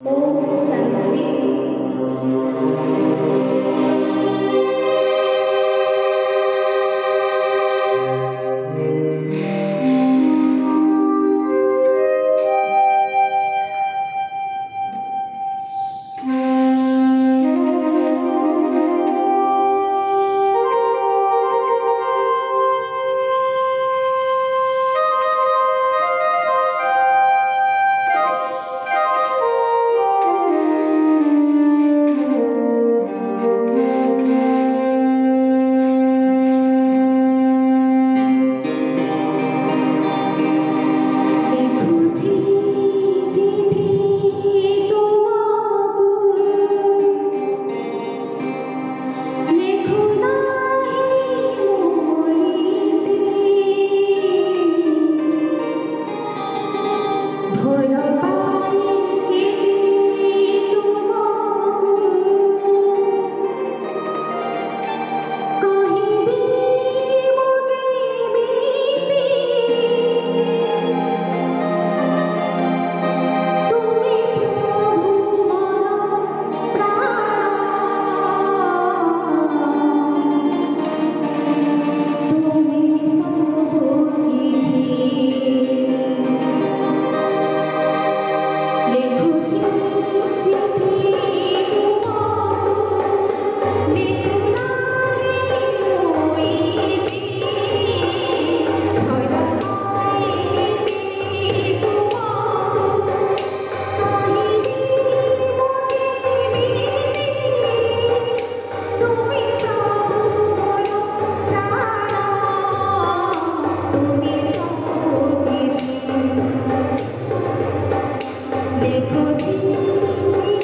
ओम शांति। देखो जी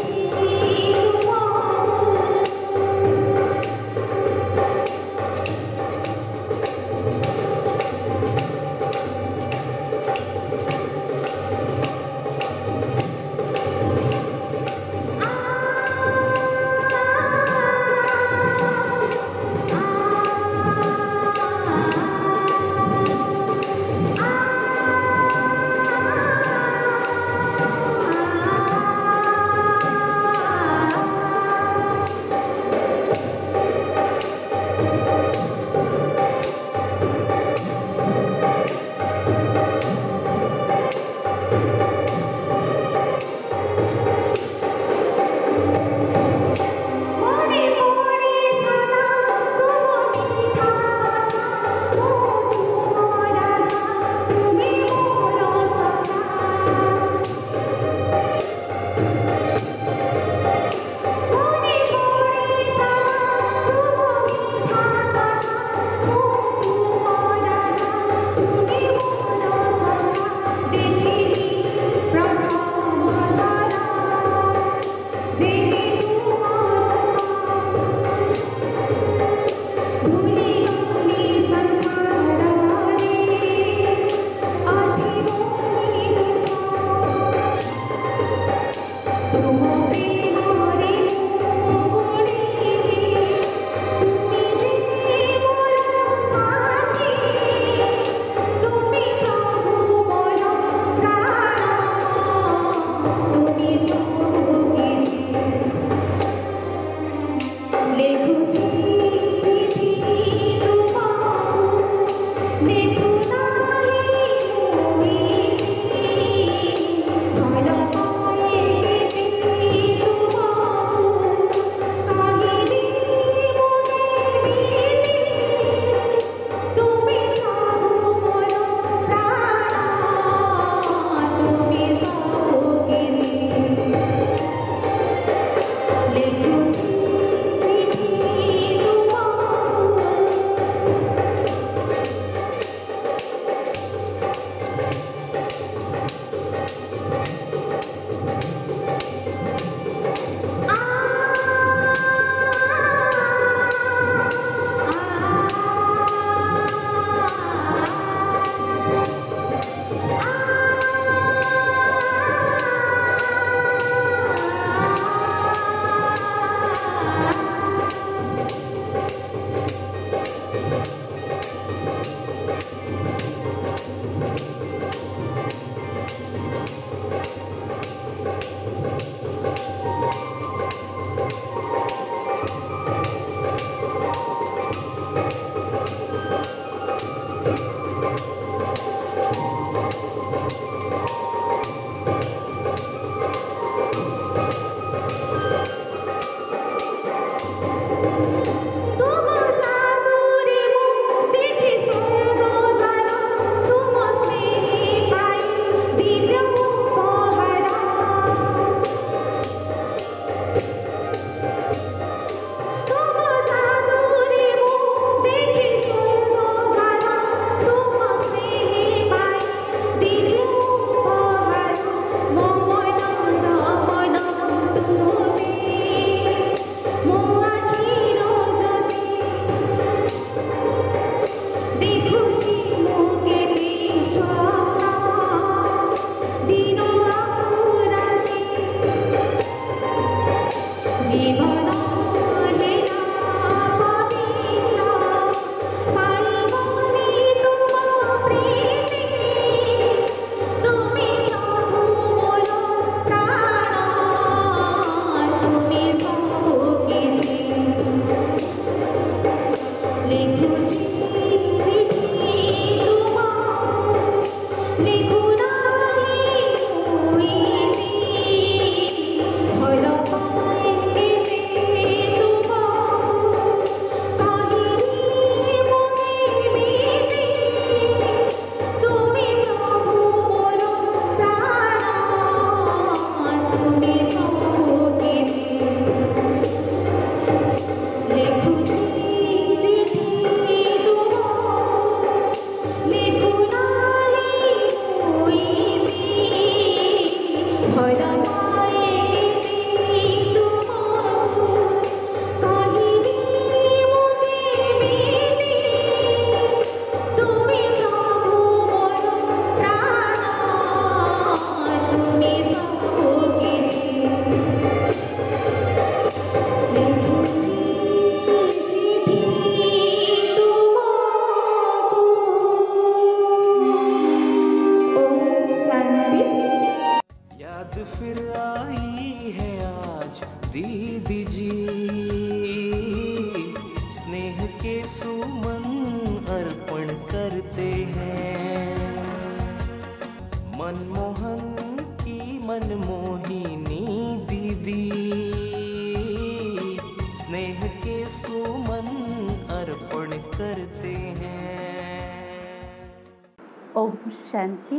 ओम शांति।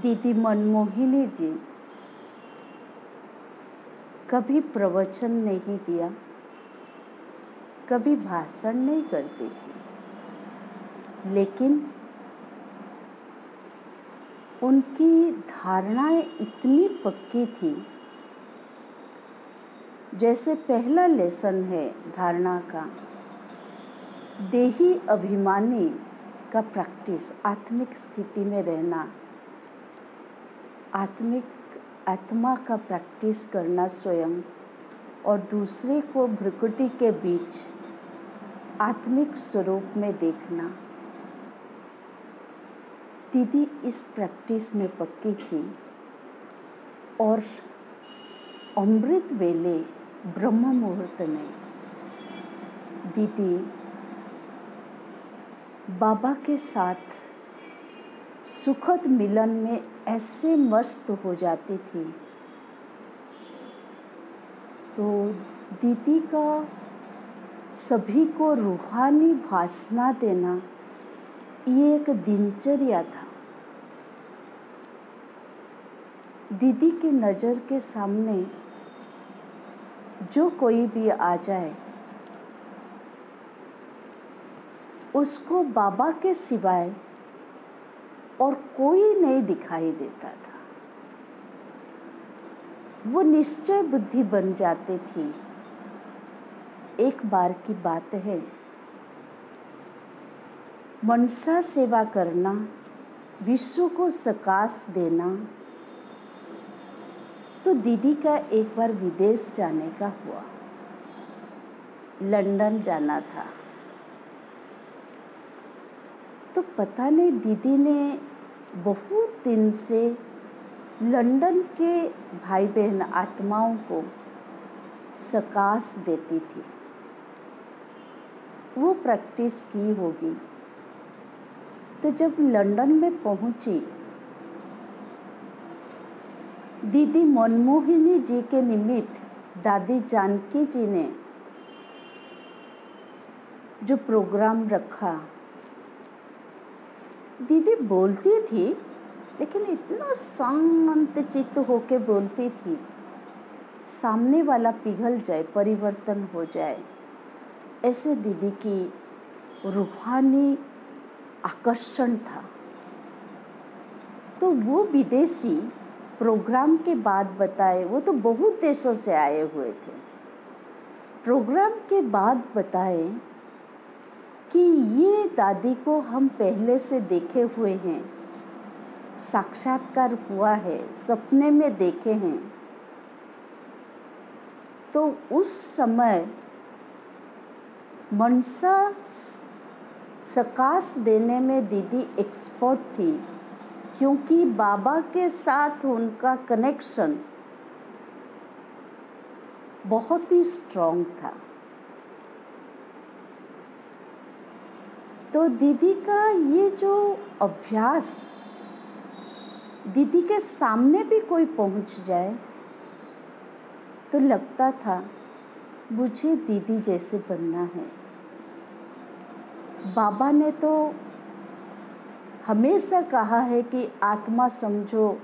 दीदी मनमोहिनी जी कभी प्रवचन नहीं दिया, कभी भाषण नहीं करती थी, लेकिन उनकी धारणाएं इतनी पक्की थी। जैसे पहला लेसन है धारणा का, देही अभिमानी का प्रैक्टिस, आत्मिक स्थिति में रहना, आत्मा का प्रैक्टिस करना स्वयं, और दूसरे को भ्रुकुटी के बीच आत्मिक स्वरूप में देखना। दीदी इस प्रैक्टिस में पक्की थी और अमृत वेले ब्रह्म मुहूर्त में दीदी बाबा के साथ सुखद मिलन में ऐसे मस्त हो जाती थी। तो दीदी का सभी को रूहानी भाषण देना ये एक दिनचर्या था। दीदी की नज़र के सामने जो कोई भी आ जाए उसको बाबा के सिवाय और कोई नहीं दिखाई देता था। वो निश्चय बुद्धि बन जाती थी। एक बार की बात है, मनसा सेवा करना, विश्व को सकाश देना, तो दीदी का एक बार विदेश जाने का हुआ, लंदन जाना था। तो पता नहीं दीदी ने बहुत दिन से लंदन के भाई बहन आत्माओं को सकाश देती थी। वो प्रैक्टिस की होगी। तो जब लंदन में पहुंची, दीदी मनमोहिनी जी के निमित्त दादी जानकी जी ने जो प्रोग्राम रखा, दीदी बोलती थी लेकिन इतना शांत चित्त होके बोलती थी, सामने वाला पिघल जाए, परिवर्तन हो जाए, ऐसे दीदी की रूहानी आकर्षण था। तो वो विदेशी प्रोग्राम के बाद बताए, वो तो बहुत देशों से आए हुए थे, प्रोग्राम के बाद बताए कि ये दादी को हम पहले से देखे हुए हैं, साक्षात्कार हुआ है, सपने में देखे हैं। तो उस समय मनसा सकाश देने में दीदी एक्सपर्ट थी, क्योंकि बाबा के साथ उनका कनेक्शन बहुत ही स्ट्रॉन्ग था। तो दीदी का ये जो अभ्यास, दीदी के सामने भी कोई पहुंच जाए तो लगता था मुझे दीदी जैसे बनना है। बाबा ने तो हमेशा कहा है कि आत्मा समझो,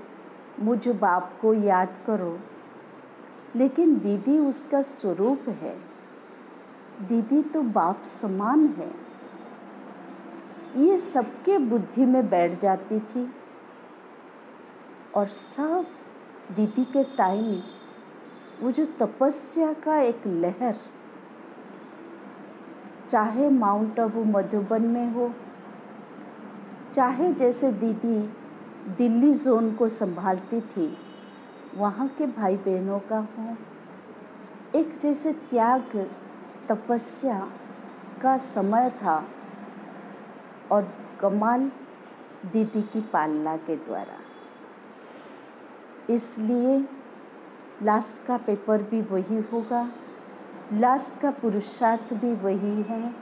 मुझ बाप को याद करो, लेकिन दीदी उसका स्वरूप है। दीदी तो बाप समान है। ये सबके बुद्धि में बैठ जाती थी और सब दीदी के टाइम वो जो तपस्या का एक लहर, चाहे माउंट आबू मधुबन में हो, चाहे जैसे दीदी दिल्ली जोन को संभालती थी वहाँ के भाई बहनों का हो, एक जैसे त्याग तपस्या का समय था। और कमाल दीदी की पालना के द्वारा, इसलिए लास्ट का पेपर भी वही होगा, लास्ट का पुरुषार्थ भी वही है।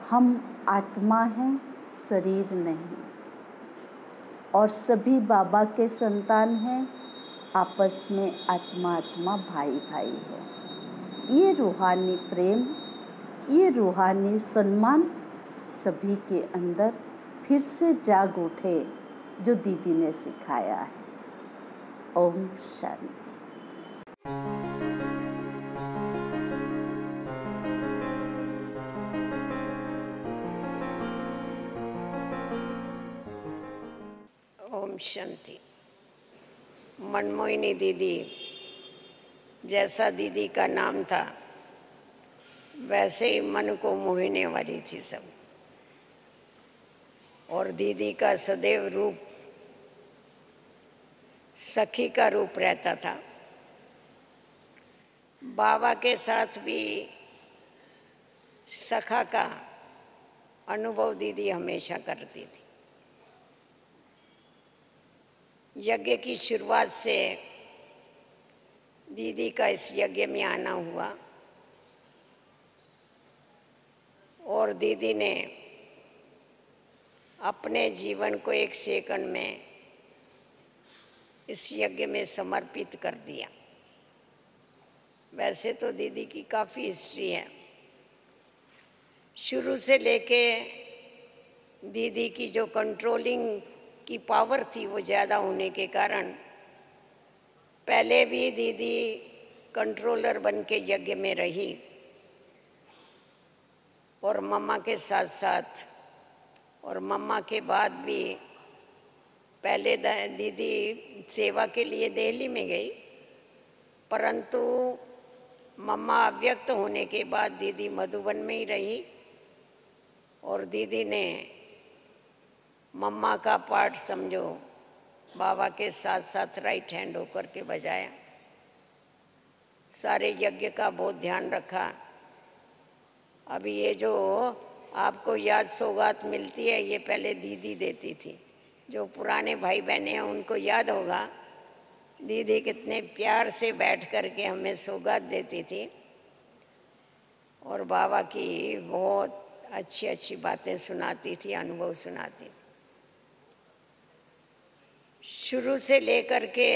हम आत्मा हैं, शरीर नहीं, और सभी बाबा के संतान हैं, आपस में आत्मा आत्मा भाई भाई है। ये रूहानी प्रेम, ये रूहानी सम्मान सभी के अंदर फिर से जाग उठे, जो दीदी ने सिखाया है। ओम शांति। ओम शांति। मनमोहिनी दीदी, जैसा दीदी का नाम था वैसे ही मन को मोहने वाली थी सब। और दीदी का सदैव रूप सखी का रूप रहता था। बाबा के साथ भी सखा का अनुभव दीदी हमेशा करती थी। यज्ञ की शुरुआत से दीदी का इस यज्ञ में आना हुआ और दीदी ने अपने जीवन को एक सेकंड में इस यज्ञ में समर्पित कर दिया। वैसे तो दीदी की काफ़ी हिस्ट्री है। शुरू से लेके दीदी की जो कंट्रोलिंग की पावर थी वो ज़्यादा होने के कारण पहले भी दीदी कंट्रोलर बन के यज्ञ में रही और मम्मा के साथ साथ, और मम्मा के बाद भी पहले दीदी सेवा के लिए दिल्ली में गई, परंतु मम्मा अव्यक्त होने के बाद दीदी मधुबन में ही रही और दीदी ने मम्मा का पार्ट समझो बाबा के साथ साथ राइट हैंड होकर के बजाया। सारे यज्ञ का बहुत ध्यान रखा। अभी ये जो आपको याद सौगात मिलती है ये पहले दीदी देती थी। जो पुराने भाई बहने हैं उनको याद होगा, दीदी कितने प्यार से बैठ कर के हमें सौगात देती थी और बाबा की बहुत अच्छी अच्छी बातें सुनाती थी, अनुभव सुनाती थी। शुरू से लेकर के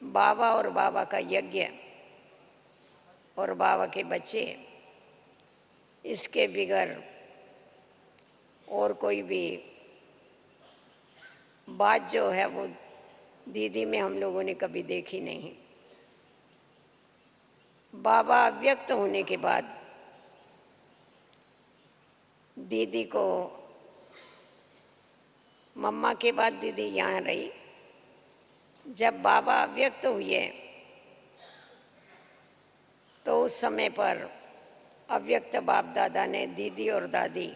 बाबा और बाबा का यज्ञ और बाबा के बच्चे, इसके बिगर और कोई भी बात जो है वो दीदी में हम लोगों ने कभी देखी नहीं। बाबा व्यक्त होने के बाद दीदी को, मम्मा के बाद दीदी यहाँ रही। जब बाबा व्यक्त हुए तो उस समय पर अव्यक्त बाप दादा ने दीदी और दादी,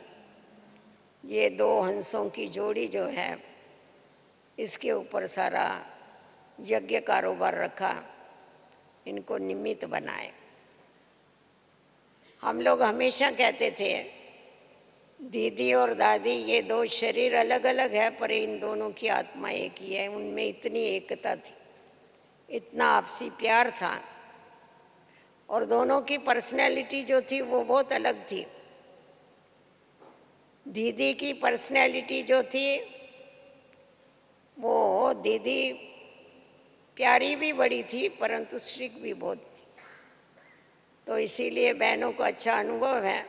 ये दो हंसों की जोड़ी जो है, इसके ऊपर सारा यज्ञ कारोबार रखा, इनको निमित्त बनाए। हम लोग हमेशा कहते थे दीदी और दादी ये दो शरीर अलग अलग है पर इन दोनों की आत्मा एक ही है। उनमें इतनी एकता थी, इतना आपसी प्यार था और दोनों की पर्सनैलिटी जो थी वो बहुत अलग थी। दीदी की पर्सनैलिटी जो थी वो, दीदी प्यारी भी बड़ी थी परंतु स्ट्रिक्ट भी बहुत थी। तो इसीलिए बहनों को अच्छा अनुभव है,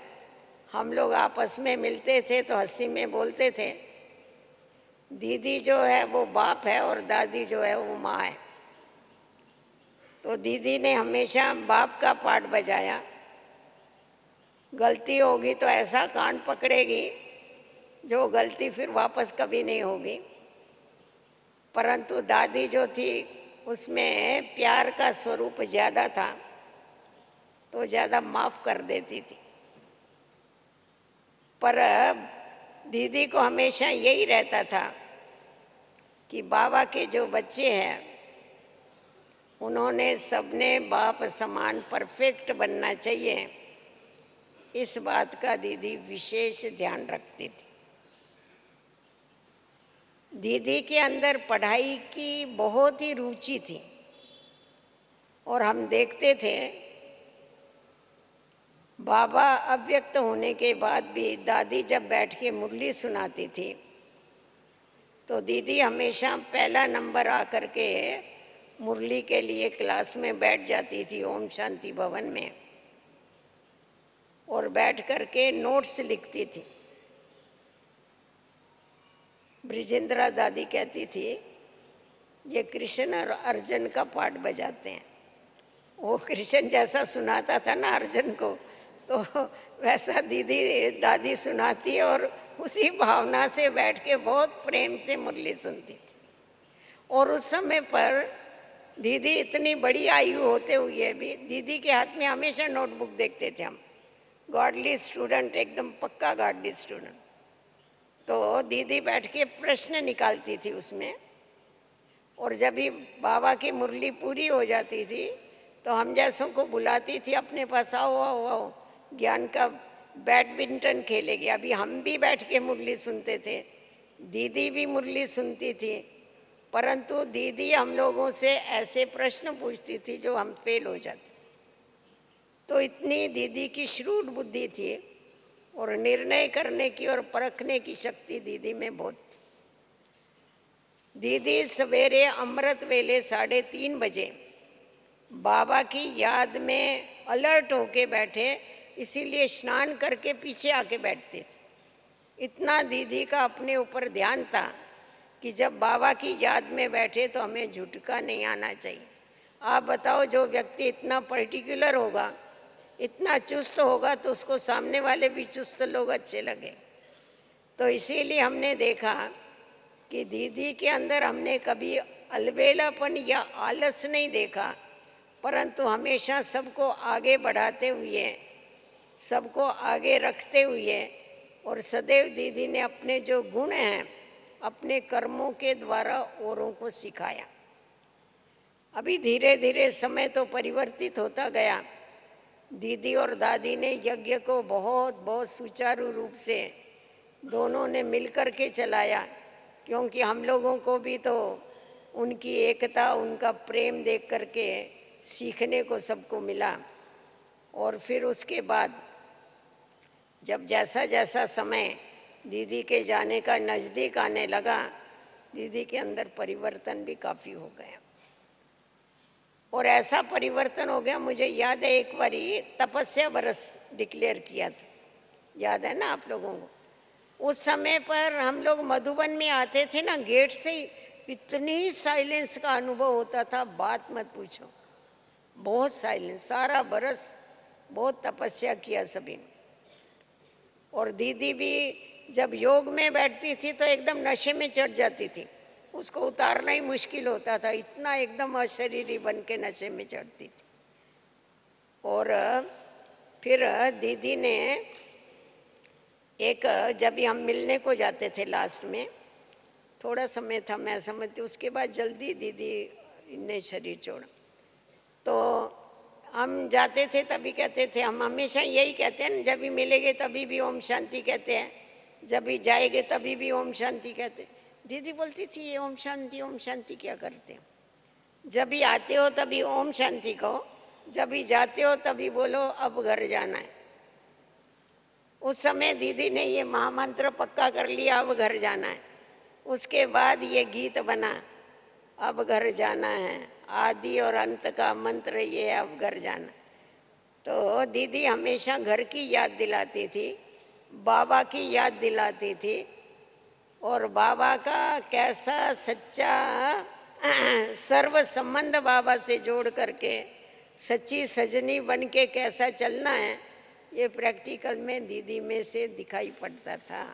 हम लोग आपस में मिलते थे तो हंसी में बोलते थे, दीदी जो है वो बाप है और दादी जो है वो माँ है। तो दीदी ने हमेशा बाप का पार्ट बजाया, गलती होगी तो ऐसा कान पकड़ेगी जो गलती फिर वापस कभी नहीं होगी। परंतु दादी जो थी उसमें प्यार का स्वरूप ज़्यादा था तो ज़्यादा माफ़ कर देती थी। पर दीदी को हमेशा यही रहता था कि बाबा के जो बच्चे हैं उन्होंने सबने बाप समान परफेक्ट बनना चाहिए, इस बात का दीदी विशेष ध्यान रखती थी। दीदी के अंदर पढ़ाई की बहुत ही रुचि थी और हम देखते थे बाबा अव्यक्त होने के बाद भी दादी जब बैठ के मुरली सुनाती थी तो दीदी हमेशा पहला नंबर आकर के मुरली के लिए क्लास में बैठ जाती थी ओम शांति भवन में और बैठ कर के नोट्स लिखती थी। ब्रिजेंद्रा दादी कहती थी ये कृष्ण और अर्जुन का पार्ट बजाते हैं। वो कृष्ण जैसा सुनाता था ना अर्जुन को, तो वैसा दीदी दादी सुनाती है और उसी भावना से बैठ के बहुत प्रेम से मुरली सुनती थी। और उस समय पर दीदी इतनी बड़ी आयु होते हुए भी दीदी के हाथ में हमेशा नोटबुक देखते थे हम। गॉडली स्टूडेंट, एकदम पक्का गॉडली स्टूडेंट। तो दीदी बैठ के प्रश्न निकालती थी उसमें, और जब भी बाबा की मुरली पूरी हो जाती थी तो हम जैसों को बुलाती थी अपने पास, आओ आओ आओ ज्ञान का बैडमिंटन खेलेंगे। अभी हम भी बैठ के मुरली सुनते थे, दीदी भी मुरली सुनती थी, परंतु दीदी हम लोगों से ऐसे प्रश्न पूछती थी जो हम फेल हो जाते। तो इतनी दीदी की श्रूड बुद्धि थी और निर्णय करने की और परखने की शक्ति दीदी में बहुत थी। दीदी सवेरे अमृत वेले 3:30 बजे बाबा की याद में अलर्ट होके बैठे, इसीलिए स्नान करके पीछे आके बैठते थे। इतना दीदी का अपने ऊपर ध्यान था कि जब बाबा की याद में बैठे तो हमें झुटका नहीं आना चाहिए। आप बताओ, जो व्यक्ति इतना पर्टिकुलर होगा, इतना चुस्त होगा, तो उसको सामने वाले भी चुस्त लोग अच्छे लगे। तो इसीलिए हमने देखा कि दीदी के अंदर हमने कभी अलबेलापन या आलस नहीं देखा, परंतु हमेशा सबको आगे बढ़ाते हुए, सबको आगे रखते हुए, और सदैव दीदी ने अपने जो गुण हैं अपने कर्मों के द्वारा औरों को सिखाया। अभी धीरे धीरे समय तो परिवर्तित होता गया। दीदी और दादी ने यज्ञ को बहुत बहुत सुचारू रूप से दोनों ने मिलकर के चलाया, क्योंकि हम लोगों को भी तो उनकी एकता, उनका प्रेम देख करके सीखने को सबको मिला। और फिर उसके बाद जब जैसा जैसा समय दीदी के जाने का नज़दीक आने लगा, दीदी के अंदर परिवर्तन भी काफ़ी हो गया। और ऐसा परिवर्तन हो गया, मुझे याद है एक बारी तपस्या बरस डिक्लेयर किया था, याद है ना आप लोगों को? उस समय पर हम लोग मधुबन में आते थे ना, गेट से इतनी साइलेंस का अनुभव होता था, बात मत पूछो, बहुत साइलेंस, सारा बरस बहुत तपस्या किया सभी ने। और दीदी भी जब योग में बैठती थी तो एकदम नशे में चढ़ जाती थी, उसको उतारना ही मुश्किल होता था, इतना एकदम अशरीरी बन के नशे में चढ़ती थी। और फिर दीदी ने एक, जब भी हम मिलने को जाते थे लास्ट में, थोड़ा समय था मैं समझती, उसके बाद जल्दी दीदी ने शरीर छोड़ा। तो हम जाते थे तभी कहते थे, हम हमेशा यही कहते हैं, जब भी मिलेंगे तभी भी ओम शांति कहते हैं, जब भी जाएंगे तभी भी ओम शांति कहते हैं। दीदी बोलती थी ये ओम शांति क्या करते हो? जब भी आते हो तभी ओम शांति कहो, जब भी जाते हो तभी बोलो अब घर जाना है। उस समय दीदी ने ये महामंत्र पक्का कर लिया, अब घर जाना है। उसके बाद ये गीत बना, अब घर जाना है, आदि और अंत का मंत्र ये, अब घर जाना। तो दीदी हमेशा घर की याद दिलाती थी, बाबा की याद दिलाती थी, और बाबा का कैसा सच्चा सर्व संबंध बाबा से जोड़ करके सच्ची सजनी बन के कैसा चलना है, ये प्रैक्टिकल में दीदी में से दिखाई पड़ता था।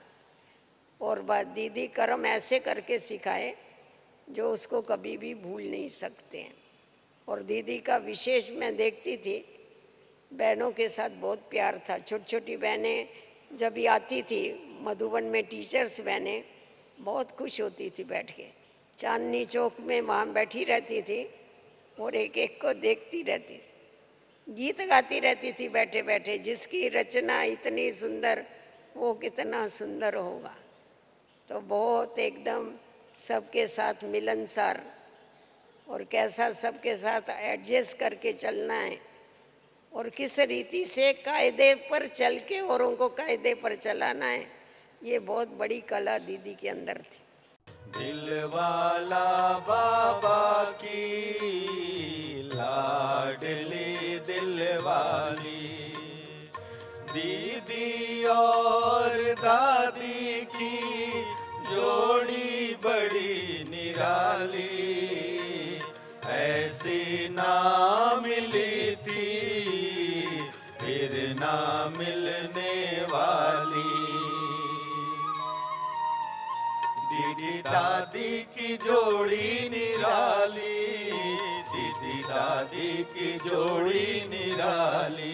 और बात दीदी कर्म ऐसे करके सिखाए जो उसको कभी भी भूल नहीं सकते हैं। और दीदी का विशेष मैं देखती थी, बहनों के साथ बहुत प्यार था। छोटी छोटी बहनें जब भी आती थी मधुबन में, टीचर्स बहनें बहुत खुश होती थी, बैठ के चांदनी चौक में वहाँ बैठी रहती थी और एक एक को देखती रहती, गीत गाती रहती थी बैठे बैठे, जिसकी रचना इतनी सुंदर वो कितना सुंदर होगा। तो बहुत एकदम सबके साथ मिलनसार, और कैसा सबके साथ एडजस्ट करके चलना है, और किस रीति से कायदे पर चल के औरों को कायदे पर चलाना है, ये बहुत बड़ी कला दीदी के अंदर थी। दिलवाला बाबा की लाडली दिलवाली, दीदी और दादी की जोड़ी बड़ी निराली, ऐसी ना मिली थी फिर ना मिलने वाली। दीदी दादी की जोड़ी निराली, दीदी दादी की जोड़ी निराली।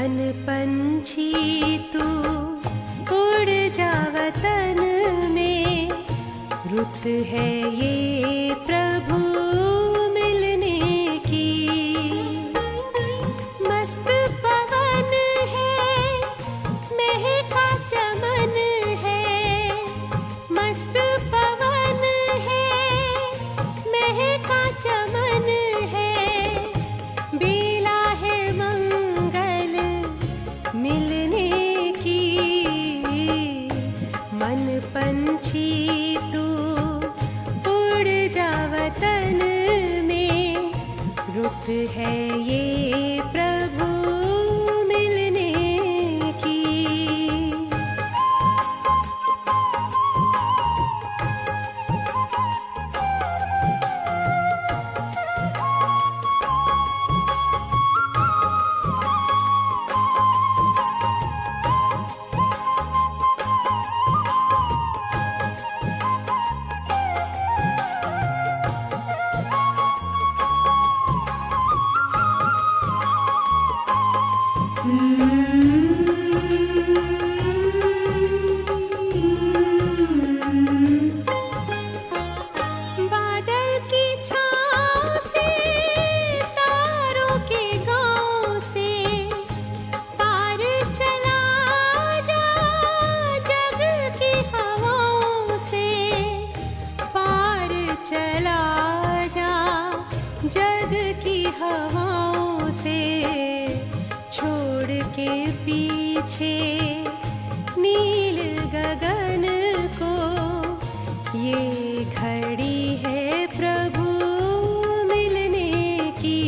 मन पंछी तू उड़ जा वतन में, रुत है ये प्रभु मिलने की। मस्त पवन है महका चमन है, मस्त पवन है महका चमन है, बेला है मंगल मिलने की। मन पंछी तू उड़ जा वतन में, रुत है ये प्रभु मिलने की। बादल की छाँव से, तारों के गाँव से, पार चला जा जग की हवाओं से, पार चला जा जग की हवाओं से, छोड़ के पीछे नील गगन को। ये घड़ी है प्रभु मिलने की।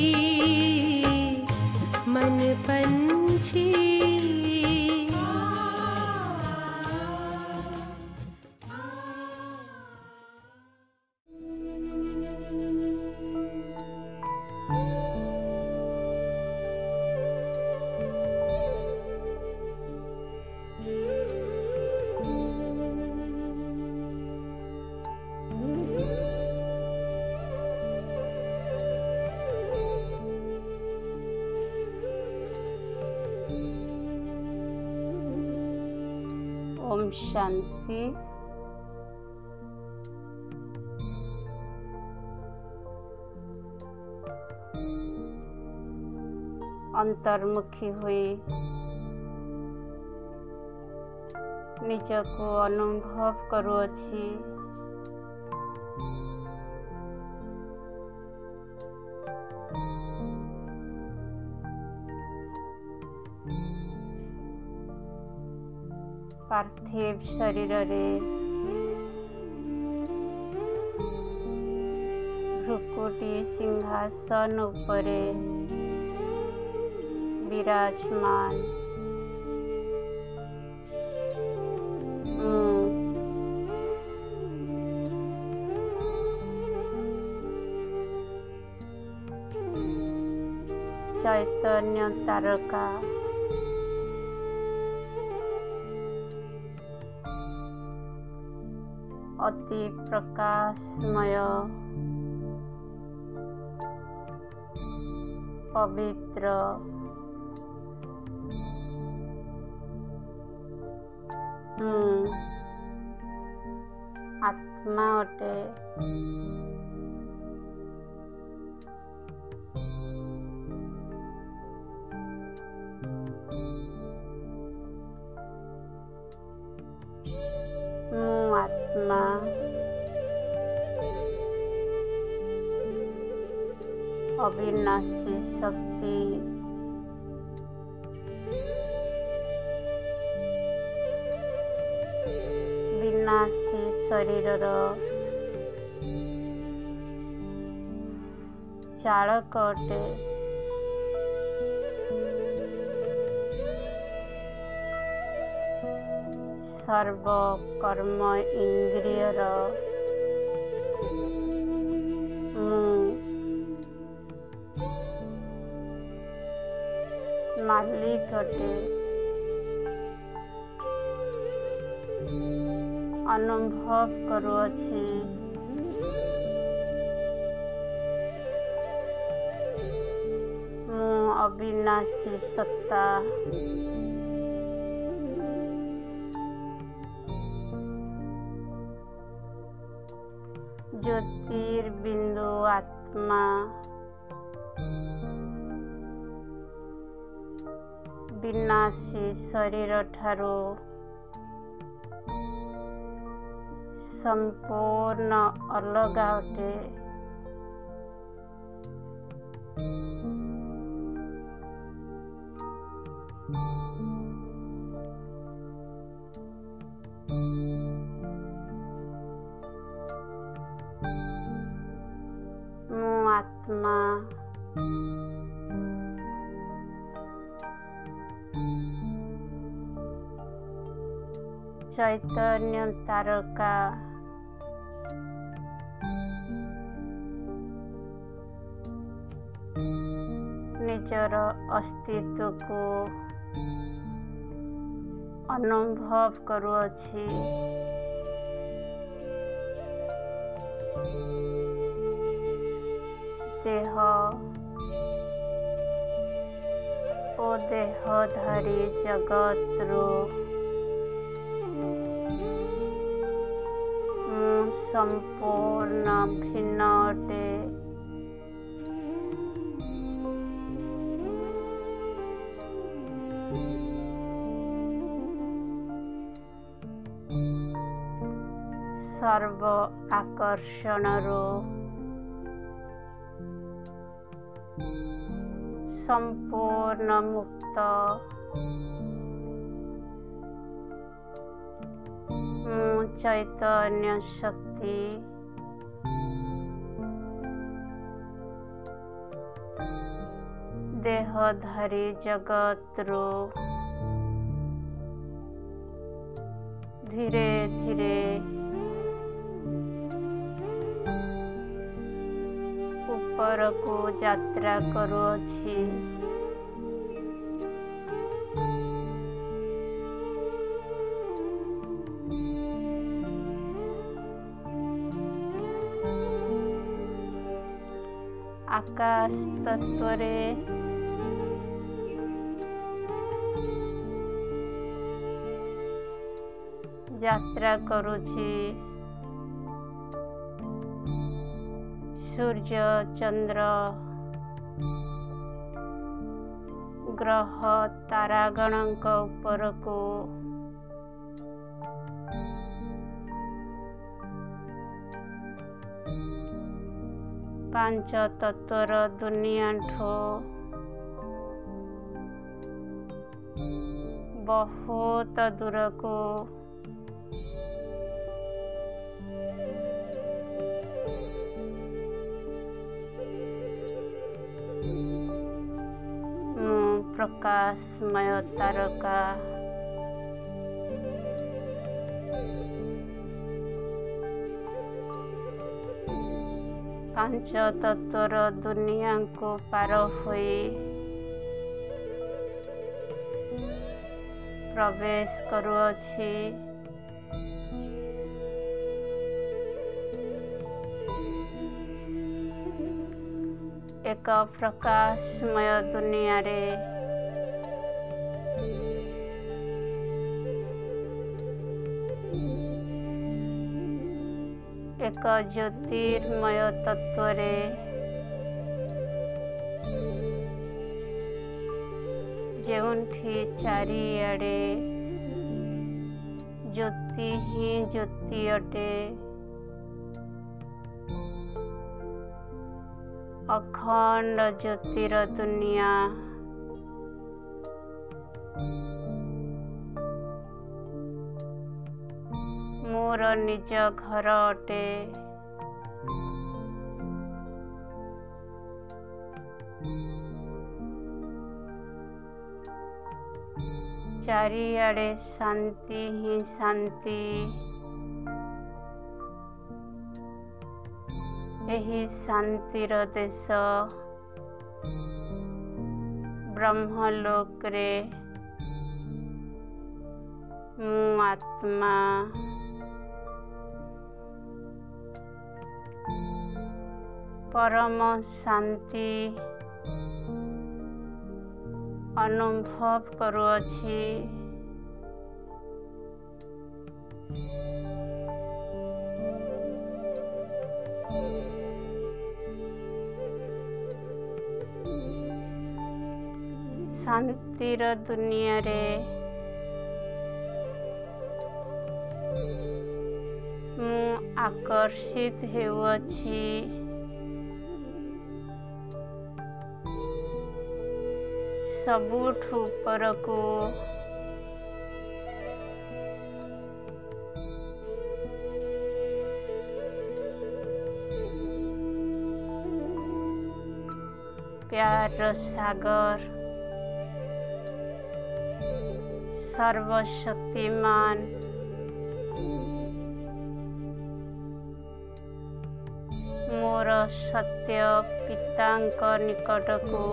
मन पंछी ओम शांति। अंतर्मुखी हुई निजको अनुभव करुअछि। पार्थिव शरीर रे भ्रुकुटी सिंहासन उपरे विराजमान। चैतन्य तारका अति प्रकाशमय पवित्र आत्मा अटे। आत्मा अविनाशी शक्ति विनाशी शरीरर चालक अटे। सर्व कर्म इंद्रियर मालिक अटे। अनुभव करुअछि अविनाशी सत्ता, ज्योतिर्बिंदु आत्मा, विनाशी शरीर ठारू संपूर्ण अलगा अटे। मु आत्मा चैतन्य तारका निजर अस्तित्व को अनुभव करुअछि। देह ओ देहधारी जगतरू मु संपूर्ण भिन्न अटे। सर्व आकर्षणरू संपूर्ण मुक्त मु चैतन्य शक्ति देहधारी जगतरू धीरे धीरे ऊपर को यात्रा करुअछि। आकाश तत्व रे यात्रा करुछि। सूर्य चंद्र ग्रह तारागणक ऊपर को पांच तत्वर दुनिया ठो बहुत दूर को प्रकाशमय तारका पांच तत्वर दुनिया को पार होई प्रवेश करुअछि। एक प्रकाशमय दुनिया रे एक ज्योतिर्मय तत्व रे जेउंठी चारिआडे ज्योति ही ज्योति अटे। अखंड ज्योतिर दुनिया मोर निज घर अटे। चारिआडे शांति ही शांति। एही शांतिर देश ब्रह्मलोक रे मु आत्मा परम शांति अनुभव करुअछि। शांतिर दुनिया रे मु आकर्षित हेउअछि। सबुठु उपरकू प्यार सागर सर्वशक्तिमान मोर सत्य पितांक निकटकू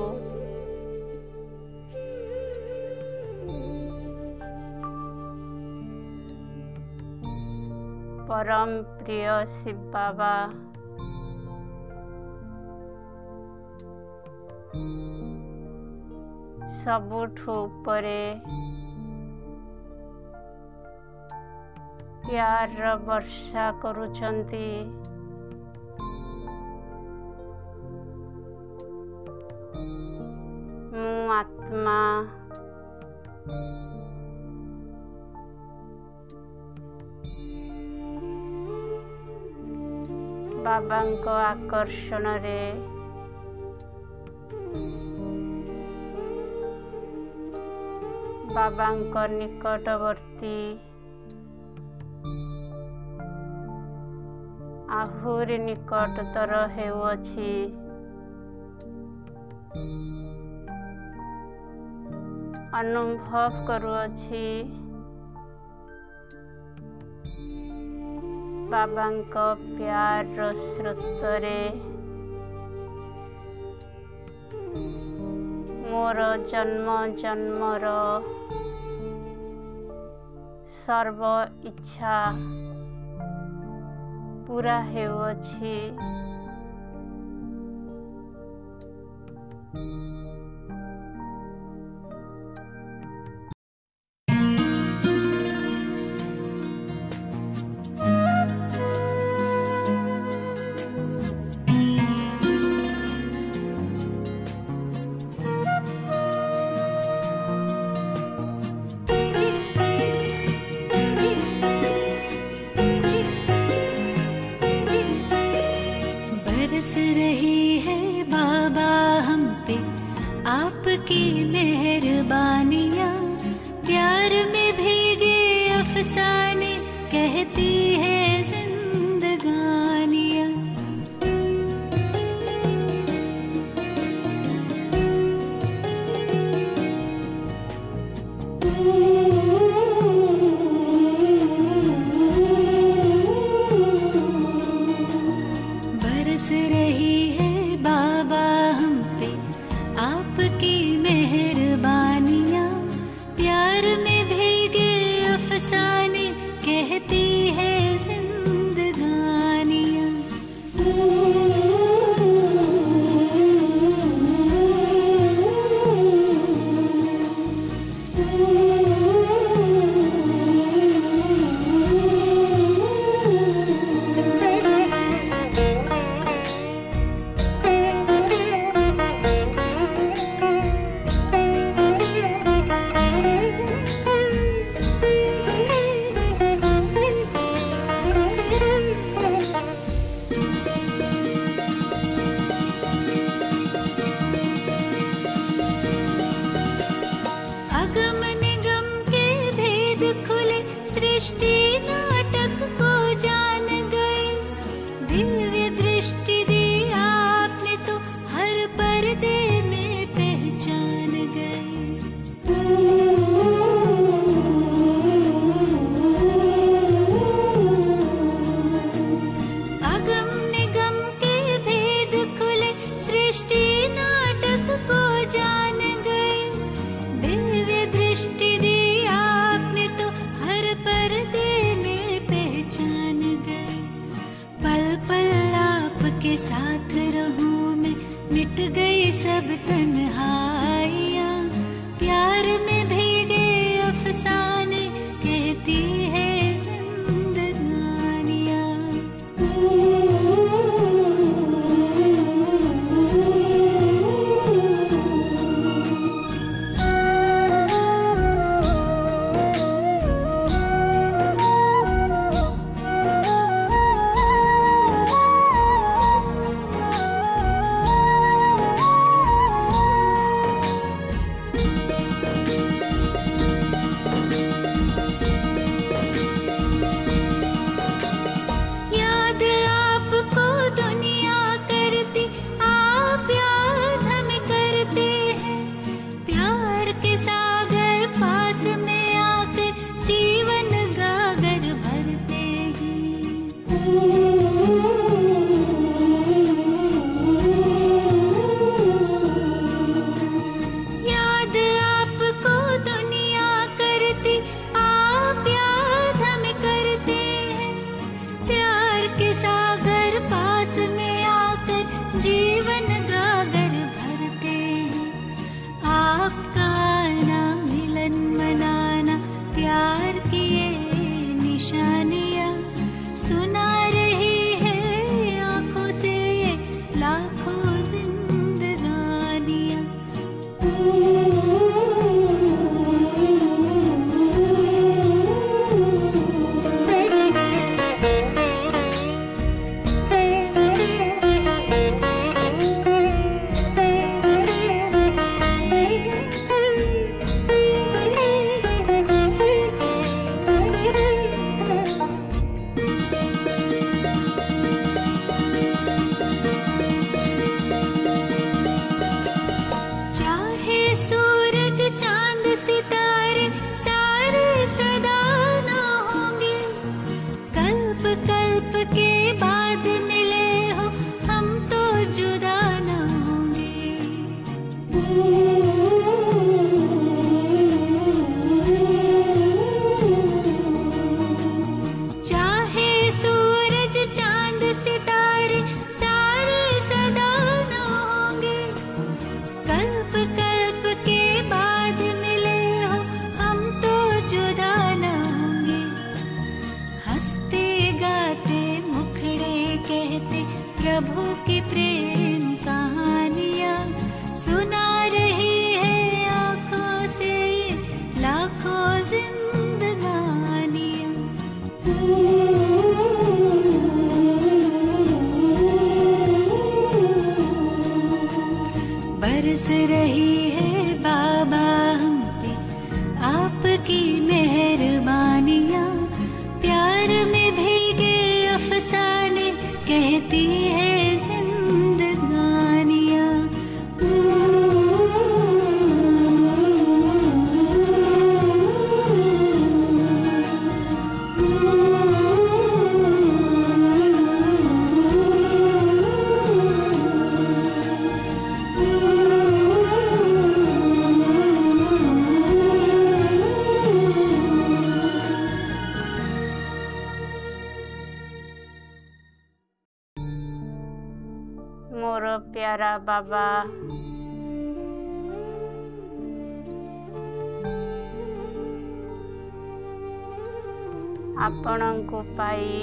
परम प्रिय शिव बाबा सबुठु उपरे प्यार वर्षा करुचंती। मु आत्मा बाबांक आकर्षण रे बाबांक निकटवर्ती आहुरी निकटतर हेउअछि। अनुभव करुअछि बाबांक प्यार स्रोतरे मोर जन्म जन्मर सर्व इच्छा पूरा हेउअछि। बरस रही है बाबा हम पे आपकी मेहरबानियाँ, प्यार में भीगे अफसाने कहती है जिंदगानियाँ। बरस रही है बाबा हम पे आपकी मेहरबानियाँ, प्यार में भीगे अफसाने कहती है जिंदगानियाँ। अगम निगम के भेद खुले, सृष्टि नाटक को जान गए, दिव्य दृष्टि दी आपने तो हर पर्दे में पहचान गए। अगम निगम के भेद खुले, सृष्टि नाटक को जान गए, दिव्य दृष्टि दी आपने तो हर पर्दे में जिंदगानियाँ। बरस रही है बाबा हम पे आपकी मेहरबानियाँ। प्यार में भीगे अफसाने कहती है जिंदगानियाँ। मोर प्यारा बाबा, आपणଙ୍କୁ पाई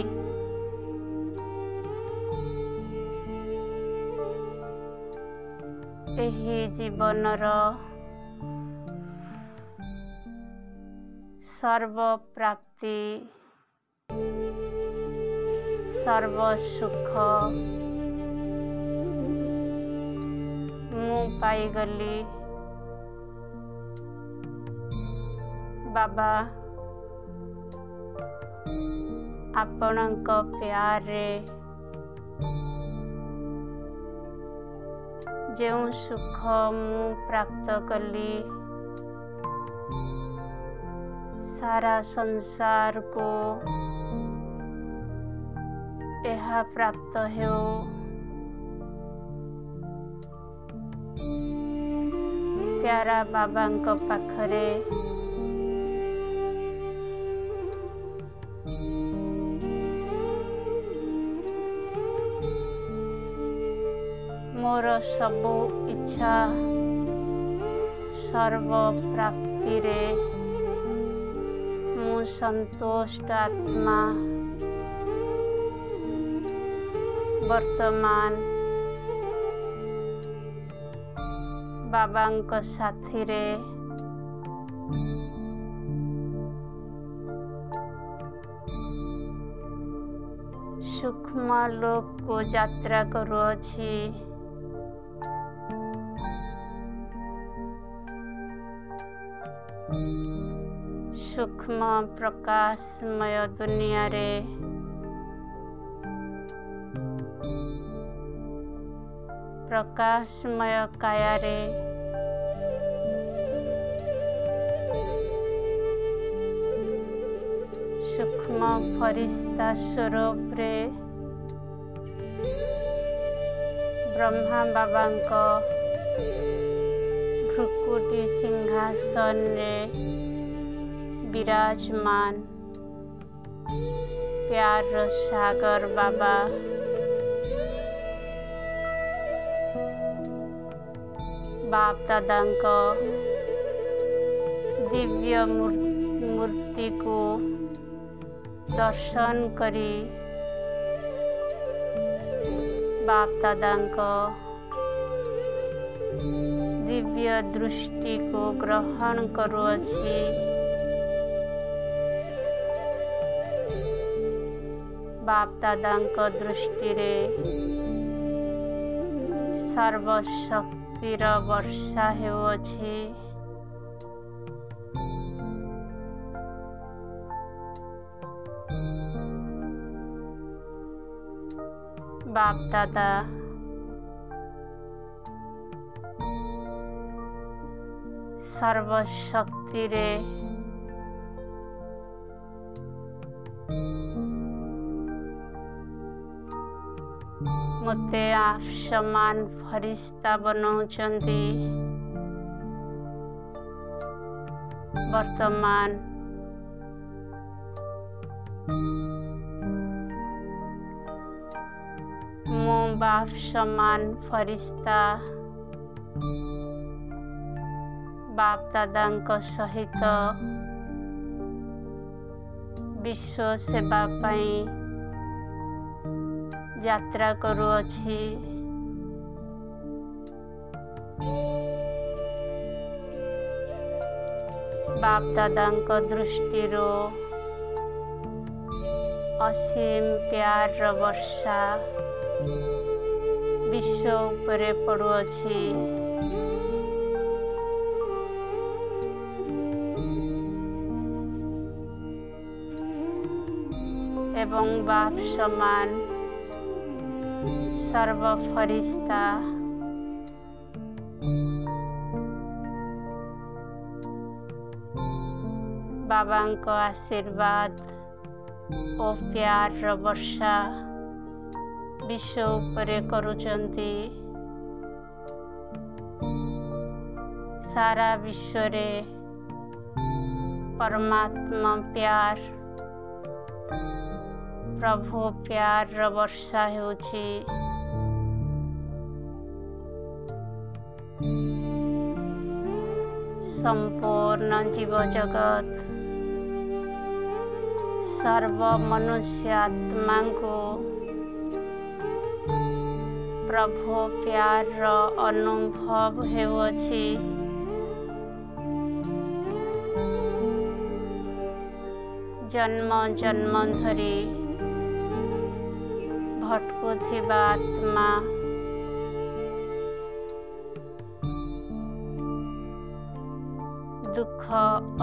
एही जीवनर सर्व प्राप्ति सर्व सुख मु पाईगली। बाबा आपणଙ୍କ प्यार रे जो सुख मु प्राप्त कली सारा संसार को यह प्राप्त हो। प्यारा बाबांक पाखरे मोर सबु इच्छा सर्व प्राप्ति रे मु संतुष्ट आत्मा वर्तमान बाबांक साथी रे सूक्ष्म लोक को यात्रा करुअछि। सूक्ष्म प्रकाशमय दुनिया रे प्रकाशमय काया रे सूक्ष्म फरिश्ता स्वरूप रे ब्रह्मा बाबांक भ्रुकुटी सिंहासन रे विराजमान प्यार सागर बाबा बाप दादांक दिव्य मूर्ति को दर्शन करी बाप दादांक दिव्य दृष्टि को ग्रहण करुअछि। बाप दादांक दृष्टि रे सर्वशक्तिर वर्षा हेउअछि। बाप दादा सर्वशक्ति रे मते आप समान फरिश्ता बनाउचंती। वर्तमान मो बाप समान फरिश्ता बाप दादांक सहित विश्व सेवा पाई यात्रा करुअछि। बाप दादा दृष्टि असीम प्यार वर्षा विश्व उपरे पड़ुअछि। एवं बाप समान सर्व फरिश्ता बाबा को आशीर्वाद और प्यार वर्षा विश्व उपरे करुचंती। सारा विश्व रे परमात्मा प्यार प्रभु प्यार वर्षा होछि। संपूर्ण जीव जगत सर्व मनुष्य आत्मा को प्रभु प्यार अनुभव हेउछि। जन्म जन्म धरी भटकुथिबा आत्मा दुख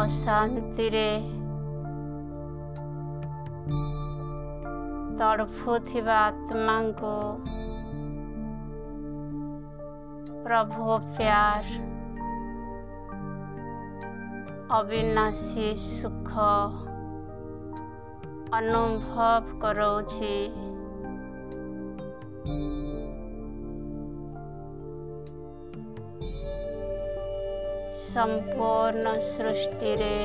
अशांति रे तड़फुथिबा आत्मा को प्रभु प्यार अविनाशी सुख अनुभव करौछि। संपूर्ण सृष्टि रे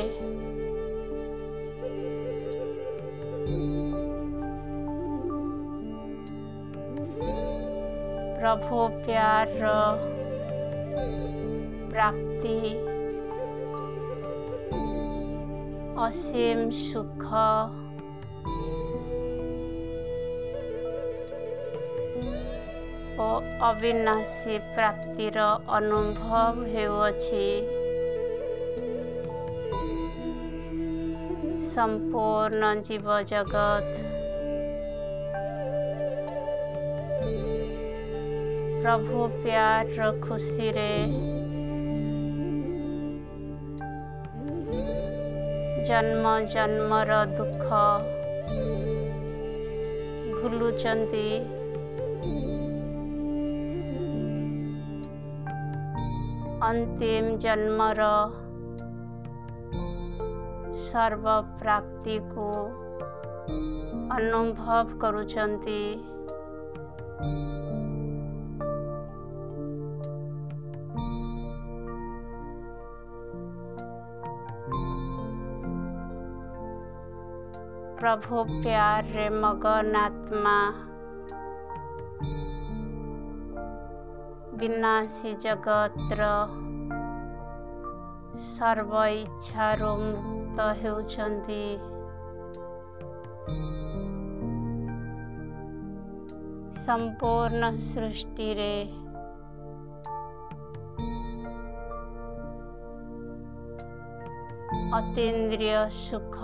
प्रभु प्यार प्राप्ति असीम सुख और अविनाशी प्राप्तिर अनुभव हेउछि। संपूर्ण जीव जगत प्रभु प्यार खुशी रे जन्म जन्मर दुख भूलुचंती। अंतिम जन्मर सर्व प्राप्ति को अनुभव करुचंती। प्रभु प्यार रे मगन आत्मा विनाशी जगतर सर्व इच्छारू मुक्त हेउचंती। संपूर्ण सृष्टि रे अतीन्द्रिय सुख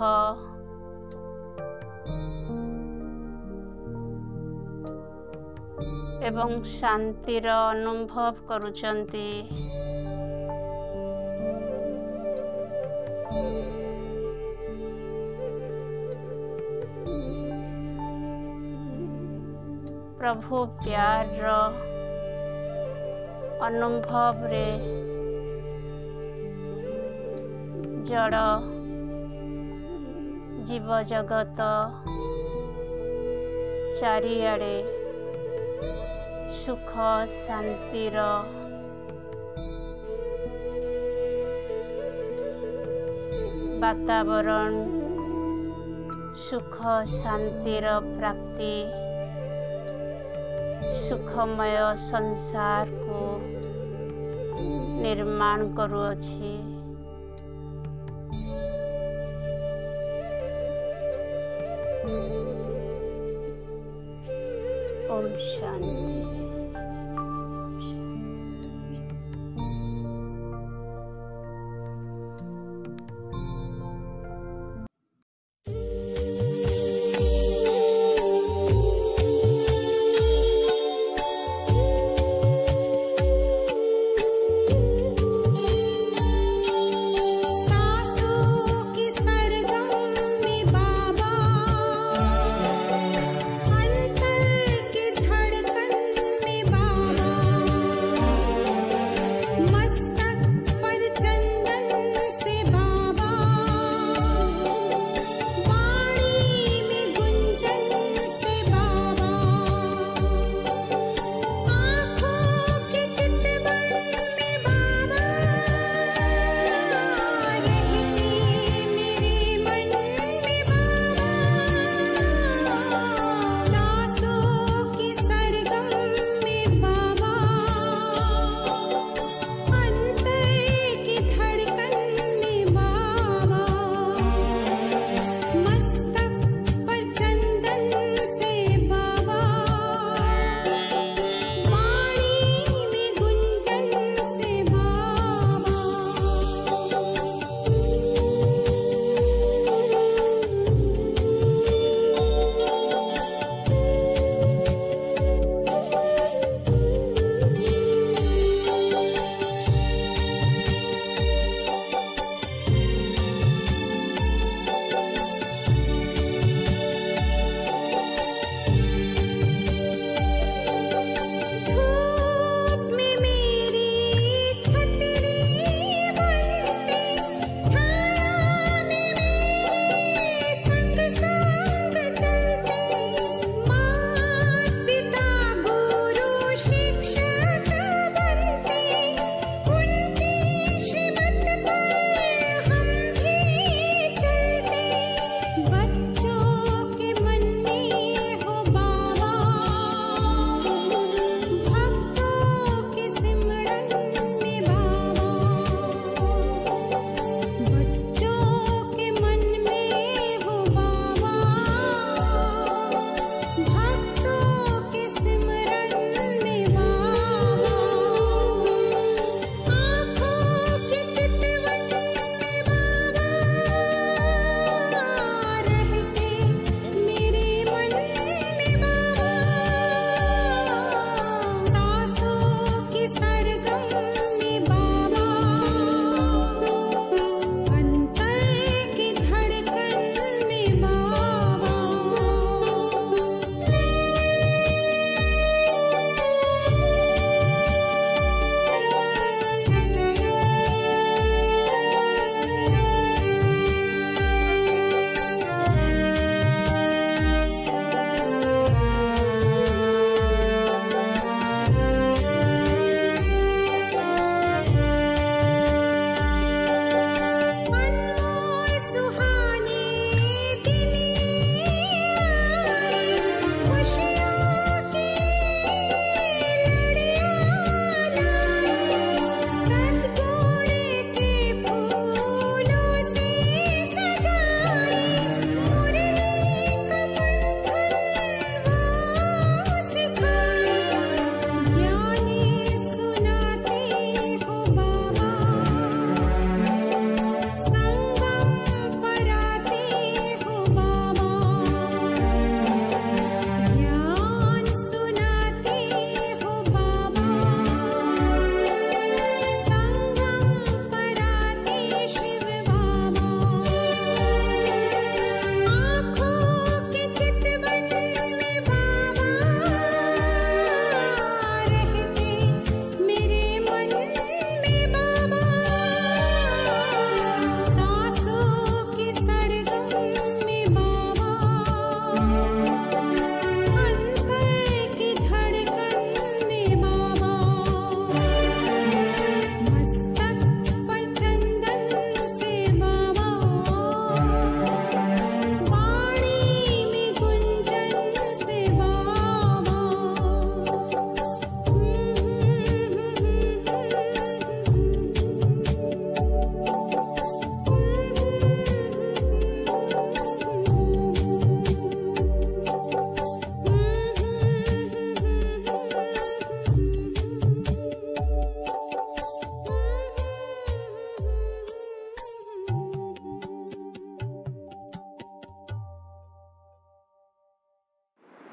एवं शांतिर अनुभव करुचंती। प्रभु प्यार अनुभव रे जड़ जीव जगत चारिआडे सुख शांतिर वातावरण सुख शांतिर प्राप्ति सुखमय संसार को निर्माण करुअछि। ओम शांति।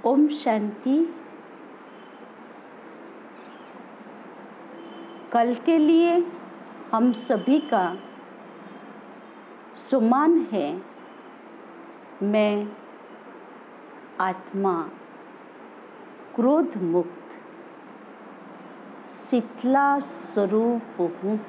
ओम शांति। कल के लिए हम सभी का सुमान है, मैं आत्मा क्रोध मुक्त शीतला स्वरूप हूँ।